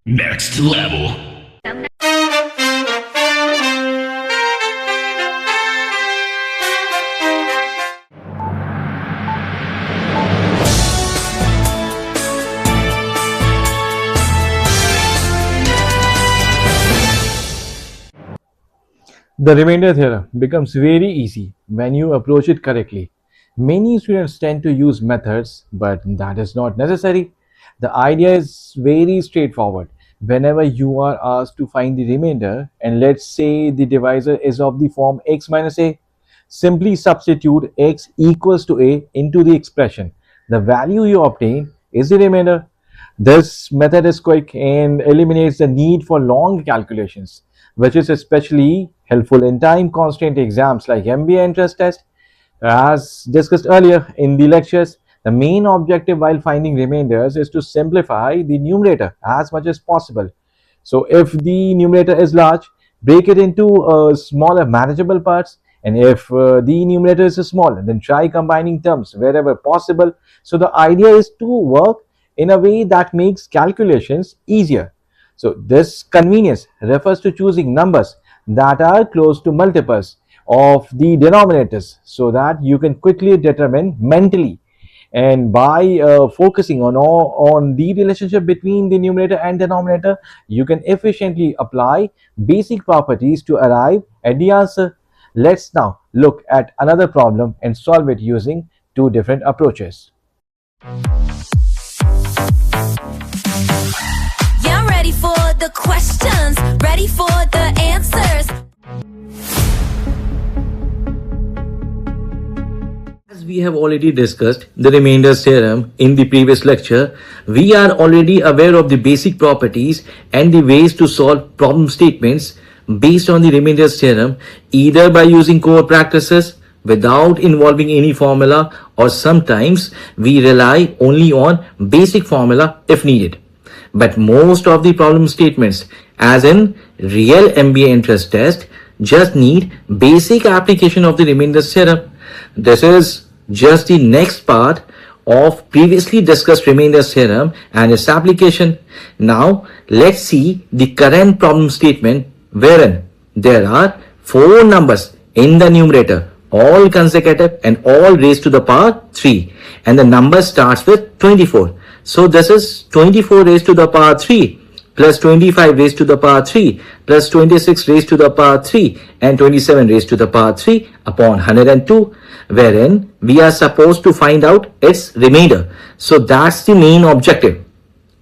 Next level. The remainder theorem becomes very easy when you approach it correctly. Many students tend to use methods, but that is not necessary. The idea is very straightforward. Whenever you are asked to find the remainder, and let's say the divisor is of the form x minus a, simply substitute x equals to a into the expression. The value you obtain is the remainder. This method is quick and eliminates the need for long calculations, which is especially helpful in time constraint exams like MBA entrance test. As discussed earlier in the lectures, the main objective while finding remainders is to simplify the numerator as much as possible. So if the numerator is large, break it into smaller manageable parts, and if the numerator is small, then try combining terms wherever possible. So the idea is to work in a way that makes calculations easier. So this convenience refers to choosing numbers that are close to multiples of the denominators so that you can quickly determine mentally. And by focusing on the relationship between the numerator and denominator, you can efficiently apply basic properties to arrive at the answer. Let's now look at another problem and solve it using two different approaches. Yeah, I'm ready for the questions, ready for the answers. As we have already discussed the remainders theorem in the previous lecture, we are already aware of the basic properties and the ways to solve problem statements based on the remainders theorem, either by using core practices without involving any formula, or sometimes we rely only on basic formula if needed. But most of the problem statements, as in real MBA entrance test, just need basic application of the remainders theorem. This is just the next part of previously discussed remainders theorem and its application. Now let's see the current problem statement wherein there are four numbers in the numerator, all consecutive and all raised to the power 3, and the number starts with 24. So this is 24 raised to the power 3 plus 25 raised to the power 3 plus 26 raised to the power 3 and 27 raised to the power 3 upon 102, wherein we are supposed to find out its remainder. So that's the main objective.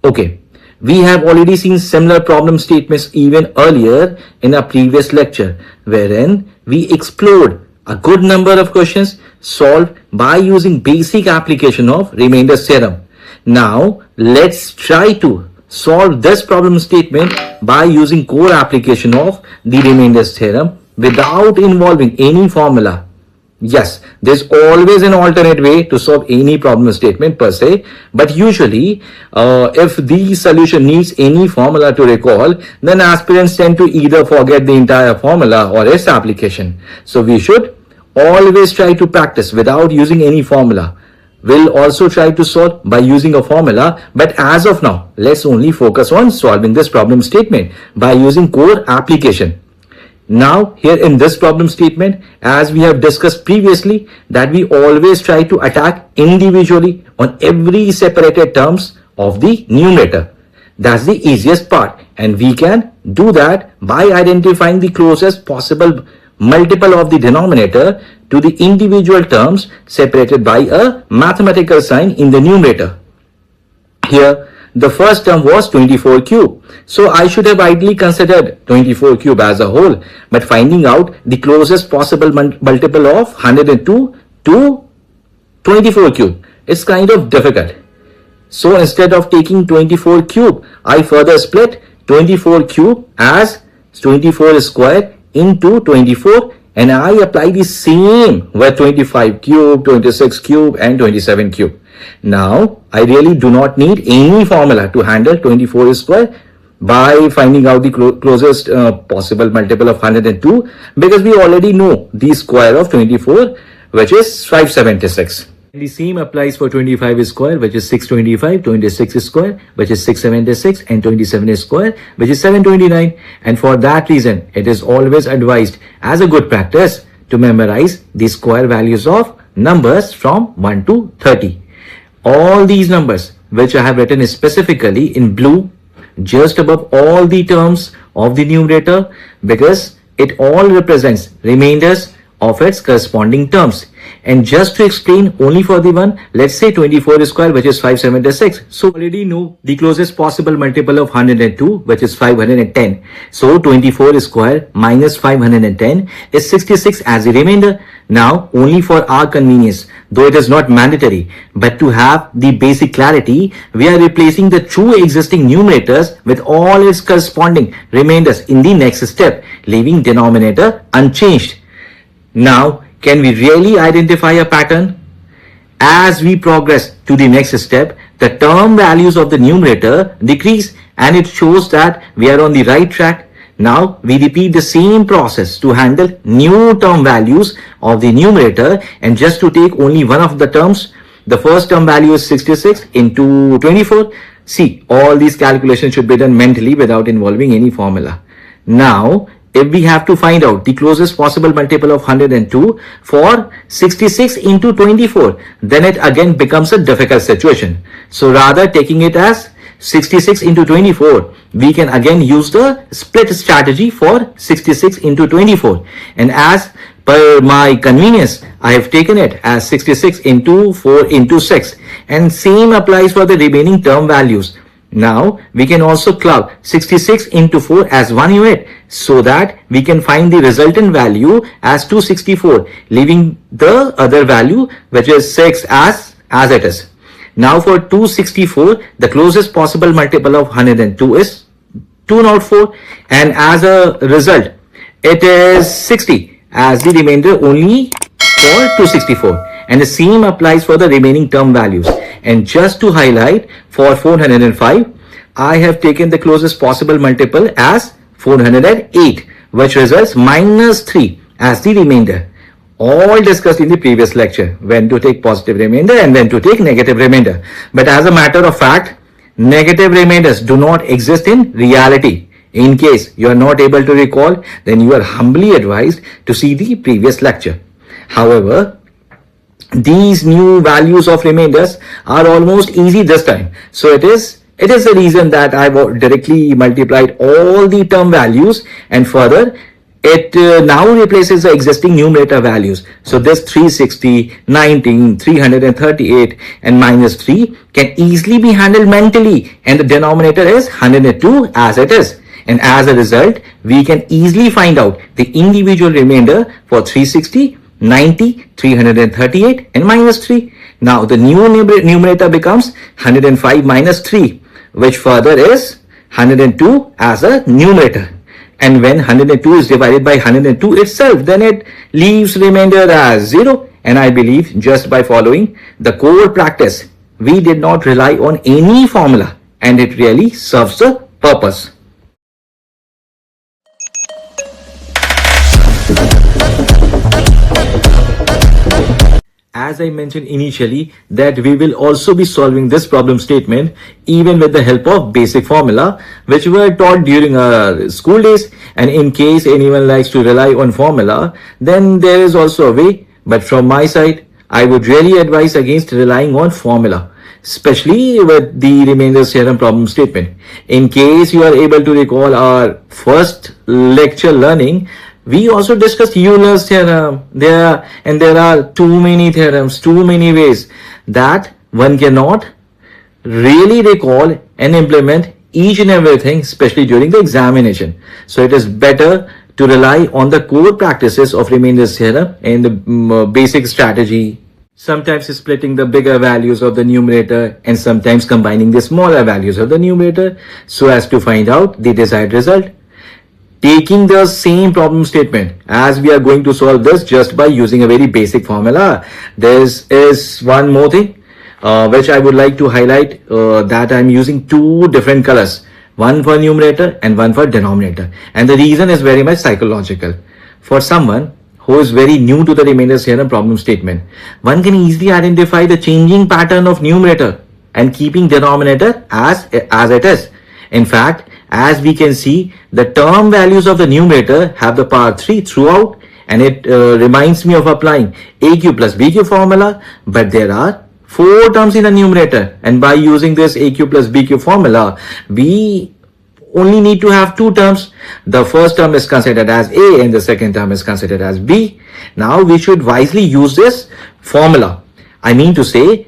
Okay, we have already seen similar problem statements even earlier in our previous lecture, wherein we explored a good number of questions solved by using basic application of remainders theorem. Now let's try to solve this problem statement by using core application of the remainders theorem without involving any formula. Yes, there's always an alternate way to solve any problem statement per se, but usually if the solution needs any formula to recall, then aspirants tend to either forget the entire formula or its application. So we should always try to practice without using any formula. We'll also try to solve by using a formula, but as of now, let's only focus on solving this problem statement by using core application. Now, here in this problem statement, as we have discussed previously, that we always try to attack individually on every separated terms of the numerator. That's the easiest part, and we can do that by identifying the closest possible multiple of the denominator to the individual terms separated by a mathematical sign in the numerator. Here, the first term was 24 cube. So I should have ideally considered 24 cube as a whole, but finding out the closest possible multiple of 102 to 24 cube, it's kind of difficult. So instead of taking 24 cube, I further split 24 cube as 24 square into 24, and I apply the same with 25 cube, 26 cube and 27 cube. Now, I really do not need any formula to handle 24 square by finding out the closest possible multiple of 102, because we already know the square of 24, which is 576. The same applies for 25 square, which is 625, 26 square, which is 676, and 27 square, which is 729. And for that reason, it is always advised as a good practice to memorize the square values of numbers from 1 to 30. All these numbers, which I have written specifically in blue, just above all the terms of the numerator, because it all represents remainders of its corresponding terms. And just to explain only for the one, let's say 24 square, which is 576. So already know the closest possible multiple of 102, which is 510. So 24 square minus 510 is 66 as a remainder. Now only for our convenience, though it is not mandatory, but to have the basic clarity, we are replacing the true existing numerators with all its corresponding remainders in the next step, leaving denominator unchanged. Now, can we really identify a pattern? As we progress to the next step, the term values of the numerator decrease and it shows that we are on the right track. Now, we repeat the same process to handle new term values of the numerator, and just to take only one of the terms, the first term value is 66 into 24. See, all these calculations should be done mentally without involving any formula. Now, if we have to find out the closest possible multiple of 102 for 66 into 24, then it again becomes a difficult situation. So rather taking it as 66 into 24, we can again use the split strategy for 66 into 24. And as per my convenience, I have taken it as 66 into 4 into 6. And same applies for the remaining term values. Now, we can also club 66 into 4 as one unit so that we can find the resultant value as 264, leaving the other value, which is 6 as it is. Now for 264, the closest possible multiple of 102 is 204, and as a result, it is 60 as the remainder only for 264. And the same applies for the remaining term values. And just to highlight, for 405, I have taken the closest possible multiple as 408, which results minus 3 as the remainder. All discussed in the previous lecture, when to take positive remainder and when to take negative remainder. But as a matter of fact, negative remainders do not exist in reality. In case you are not able to recall, then you are humbly advised to see the previous lecture. However, these new values of remainders are almost easy this time. So it is the reason that I've directly multiplied all the term values, and further it now replaces the existing numerator values. So this 360, 19, 338 and minus 3 can easily be handled mentally, and the denominator is 102 as it is. And as a result, we can easily find out the individual remainder for 360, 90, 338 and minus 3. Now the new numerator becomes 105 minus 3, which further is 102 as a numerator. And when 102 is divided by 102 itself, then it leaves remainder as 0. And I believe just by following the core practice, we did not rely on any formula, and it really serves the purpose. As I mentioned initially, that we will also be solving this problem statement even with the help of basic formula, which were taught during our school days. And in case anyone likes to rely on formula, then there is also a way. But from my side, I would really advise against relying on formula, especially with the remainders theorem problem statement. In case you are able to recall our first lecture learning, we also discussed Euler's theorem. There are too many theorems, too many ways that one cannot really recall and implement each and everything, especially during the examination. So it is better to rely on the core practices of remainders theorem and the basic strategy. Sometimes splitting the bigger values of the numerator and sometimes combining the smaller values of the numerator so as to find out the desired result. Taking the same problem statement as we are going to solve this just by using a very basic formula. There is one more thing which I would like to highlight, that I'm using two different colors, one for numerator and one for denominator. And the reason is very much psychological. For someone who is very new to the remainder theorem problem statement, one can easily identify the changing pattern of numerator and keeping denominator as it is. In fact, as we can see, the term values of the numerator have the power 3 throughout, and it reminds me of applying AQ plus BQ formula, but there are 4 terms in the numerator, and by using this AQ plus BQ formula, we only need to have 2 terms. The first term is considered as A and the second term is considered as B. Now we should wisely use this formula. I mean to say,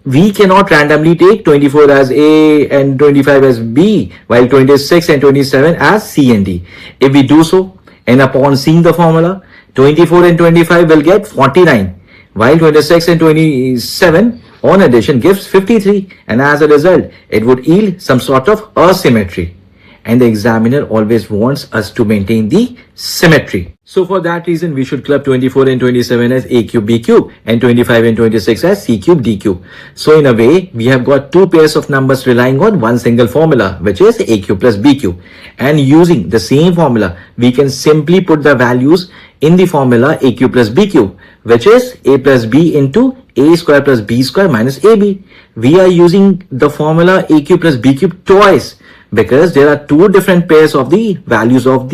we cannot randomly take 24 as A and 25 as B, while 26 and 27 as C and D. If we do so, and upon seeing the formula, 24 and 25 will get 49, while 26 and 27 on addition gives 53, and as a result, it would yield some sort of asymmetry. And the examiner always wants us to maintain the symmetry. So for that reason, we should club 24 and 27 as A cube B cube and 25 and 26 as C cube D cube. So in a way, we have got 2 pairs of numbers relying on one single formula, which is A cube plus B cube. And using the same formula, we can simply put the values in the formula A cube plus B cube, which is A plus B into A square plus B square minus AB. We are using the formula A cube plus B cube twice, because there are 2 different pairs of the values at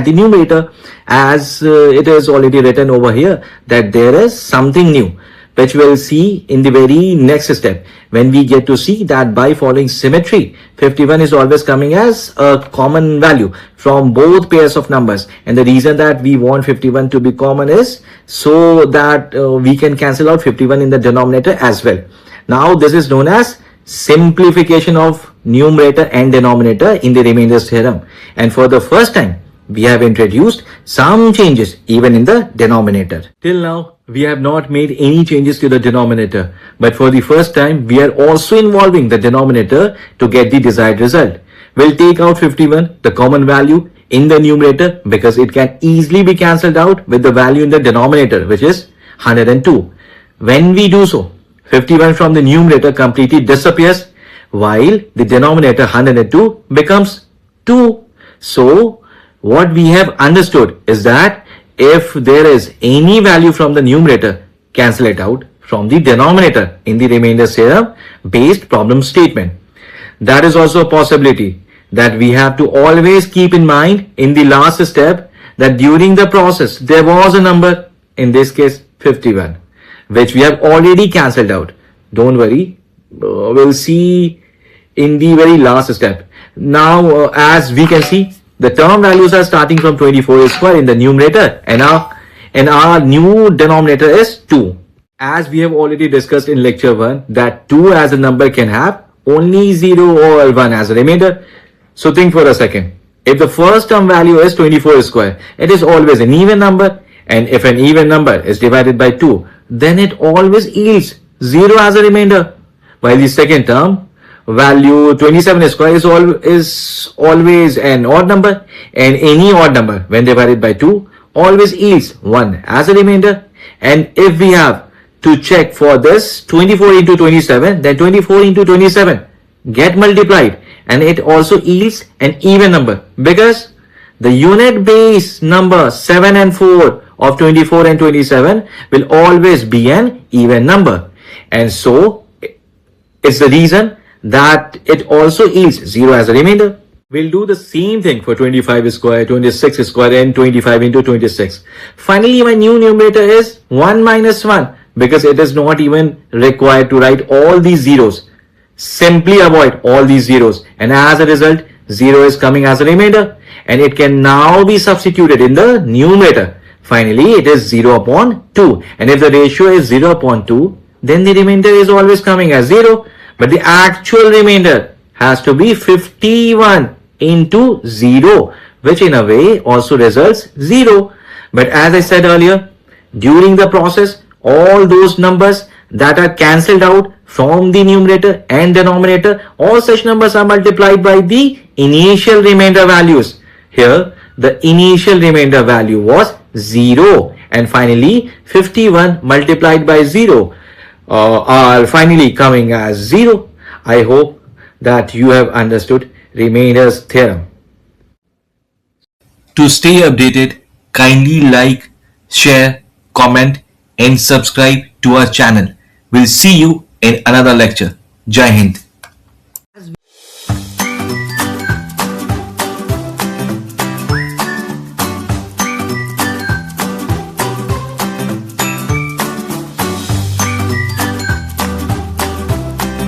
the numerator, as it is already written over here that there is something new, which we'll see in the very next step, when we get to see that by following symmetry, 51 is always coming as a common value from both pairs of numbers. And the reason that we want 51 to be common is so that we can cancel out 51 in the denominator as well. Now this is known as simplification of numerator and denominator in the remainders theorem, and for the first time we have introduced some changes even in the denominator. Till now we have not made any changes to the denominator, but for the first time we are also involving the denominator to get the desired result. We'll take out 51, the common value, in the numerator, because it can easily be cancelled out with the value in the denominator, which is 102. When we do so, 51 from the numerator completely disappears, while the denominator 102 becomes 2. So what we have understood is that if there is any value from the numerator, cancel it out from the denominator in the remainder theorem based problem statement. That is also a possibility that we have to always keep in mind in the last step, that during the process there was a number, in this case 51, which we have already cancelled out. Don't worry, we'll see in the very last step. Now as we can see, the term values are starting from 24 square in the numerator, and our new denominator is 2. As we have already discussed in lecture 1, that 2 as a number can have only 0 or 1 as a remainder. So think for a second. If the first term value is 24 square, it is always an even number, and if an even number is divided by 2, then it always yields 0 as a remainder. While the second term value 27 square is always an odd number, and any odd number when divided by 2 always yields 1 as a remainder. And if we have to check for this 24 into 27, then 24 into 27 get multiplied, and it also yields an even number, because the unit base number 7 and 4 of 24 and 27 will always be an even number. And so it's the reason that it also yields 0 as a remainder. We'll do the same thing for 25 square, 26 square, and 25 into 26. Finally, my new numerator is 1 minus 1, because it is not even required to write all these zeros. Simply avoid all these zeros, and as a result 0 is coming as a remainder, and it can now be substituted in the numerator. Finally, it is 0 upon 2, and if the ratio is 0 upon 2, then the remainder is always coming as 0, but the actual remainder has to be 51 into 0, which in a way also results 0. But as I said earlier, during the process, all those numbers that are cancelled out from the numerator and denominator, all such numbers are multiplied by the initial remainder values. Here, the initial remainder value was 0, and finally 51 multiplied by 0 are finally coming as 0. I hope that you have understood remainders theorem. To stay updated, kindly like, share, comment, and subscribe to our channel. We'll see you in another lecture. Jai Hind.